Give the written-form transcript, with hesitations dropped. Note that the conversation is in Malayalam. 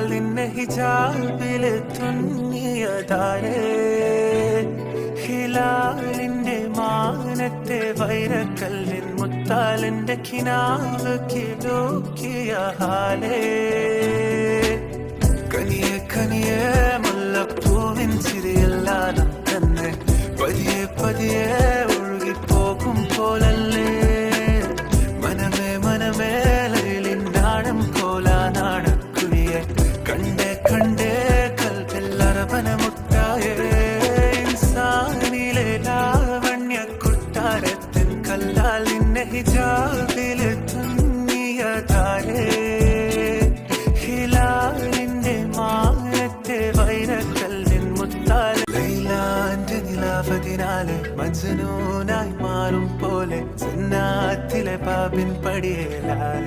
നിന്നെ ഹിജാബില് തുന്നിയതാരേ ഹിലാലിന്റെ മാനത്തെ വൈരക്കല്ലിൻ മുത്താലിന്റെ കിനാവ് കിലോക്കിയ ഹാലേ കനിയെ കനിയെ മുല്ലപ്പൂവിൻ ചിരിയെല്ലാം തന്നെ പതിയെ പതിയെ ഒഴുകിപ്പോകും പോലല്ലേ മനമേ മനമേ ലൈലിൻ നാണം കോലാനാണ് കുഴിയെ കണ്ടേ കണ്ടേ കൽവിൽ അറബനമുട്ടായേ ഇൻസാനിലെ ലാവണ്യ കൊട്ടാരത്തിൻ കല്ലാൽ നിന്നെ ഹിജാബില് തുന്നിയതാരേ ഹിലാലിന്റെ മാനത്തെ വൈരക്കല്ലിൻ മുത്താൽ ലൈലാന്റെ നിലാവതിനാലെ മജ്നൂനായി മാറും പോലെ ജന്നാത്തിലെ പാപിൻ പടിയേലാൽ